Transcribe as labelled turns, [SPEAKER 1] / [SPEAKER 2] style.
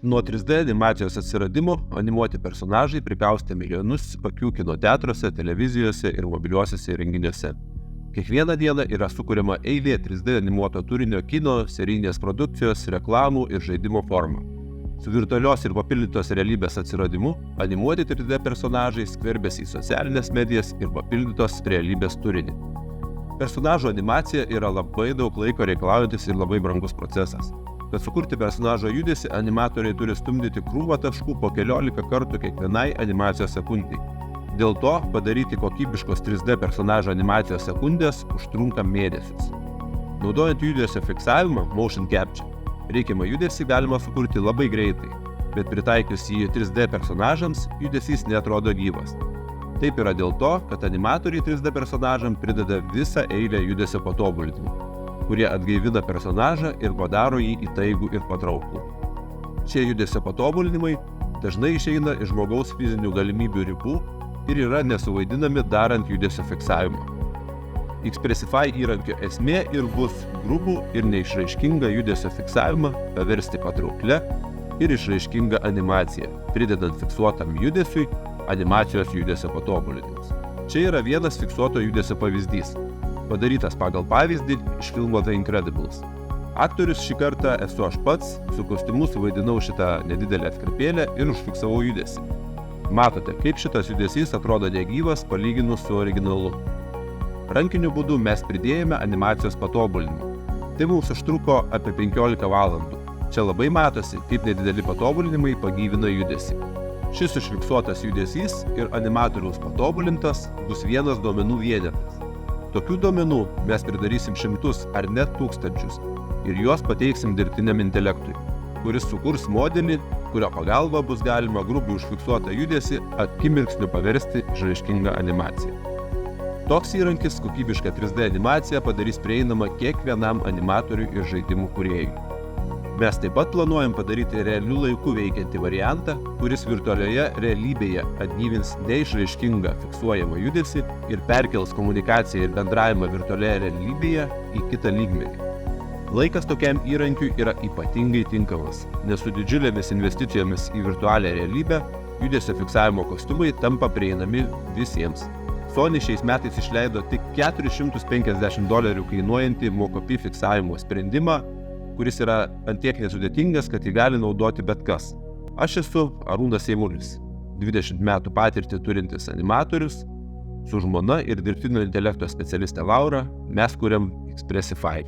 [SPEAKER 1] Nuo 3D animacijos atsiradimo animuoti personažai prikaustė milijonus akių kino teatruose, televizijose ir mobiliuosiuose įrenginiuose. Kiekvieną dieną yra sukuriama eilė 3D animuoto turinio kino, serijinės produkcijos, reklamų ir žaidimo formų. Su virtualios ir papildytos realybės atsiradimu animuoti 3D personažai skverbėsi į socialinės medijas ir papildytos realybės turinį. Personažo animacija yra labai daug laiko reikalaujantis ir labai brangus procesas. Kad sukurti personažo judesį, animatoriai turi stumdyti krūvą taškų po keliolika kartų kiekvienai animacijos sekundai. Dėl to padaryti kokybiškos 3D personažo animacijos sekundės užtrunka mėnesius. Naudojant judesio fiksavimą, motion capture, reikiamą judesį galima sukurti labai greitai, bet pritaikius jį 3D personažams, judesys neatrodo gyvas. Taip yra dėl to, kad animatoriai 3D personažam prideda visą eilę judesio patobulinimų, kurie atgaivina personažą ir padaro jį įtaigų ir patrauklų. Šie judesio patobulinimai dažnai išeina iš žmogaus fizinių galimybių ribų ir yra nesuvaidinami darant judesio fiksavimą. Xpressify įrankio esmė ir bus grubų ir neišraiškingą judesio fiksavimą paversti patrauklę ir išraiškingą animaciją, pridedant fiksuotam judesiui animacijos judesio patobulinimus. Čia yra vienas fiksuoto judesio pavyzdys, padarytas pagal pavyzdį iš filmo The Incredibles. Aktorius šį kartą esu aš pats, su kostiumu suvaidinau šitą nedidelę atkarpėlę ir užfiksavau judesį. Matote, kaip šitas judesys atrodo negyvas palyginus su originalu. Rankiniu būdu mes pridėjome animacijos patobulinimą. Tai mums užtruko apie 15 valandų. Čia labai matosi, kaip nedideli patobulinimai pagyvina judesį. Šis užfiksuotas judesys ir animatoriaus patobulintas bus vienas duomenų vienetas. Tokių duomenų mes pridarysim šimtus ar net tūkstančius ir juos pateiksim dirbtiniam intelektui, kuris sukurs modelį, kurio pagalba bus galima grubiai užfiksuotą judesį akimirksniu paversti išraiškingą animaciją. Toks įrankis kokybišką 3D animaciją padarys prieinamą kiekvienam animatoriui ir žaidimų kūrėjui. Mes taip pat planuojam padaryti realiu laiku veikiantį variantą, kuris virtualioje realybėje atgyvins neišraiškingą fiksuojamą judesį ir perkels komunikaciją ir bendravimą virtualioje realybėje į kitą lygmenį. Laikas tokiam įrankiui yra ypatingai tinkamas, nes su didžiulėmis investicijomis į virtualią realybę judesio fiksavimo kostiumai tampa prieinami visiems. Sony šiais metais išleido tik $450 kainuojantį Mocopy fiksavimo sprendimą, kuris yra ant tiek nesudėtingas, kad jį gali naudoti bet kas. Aš esu Arūnas Eimulis, 20 metų patirtį turintis animatorius, su žmona ir dirbtinio intelekto specialiste Laura mes kuriam Xpressify.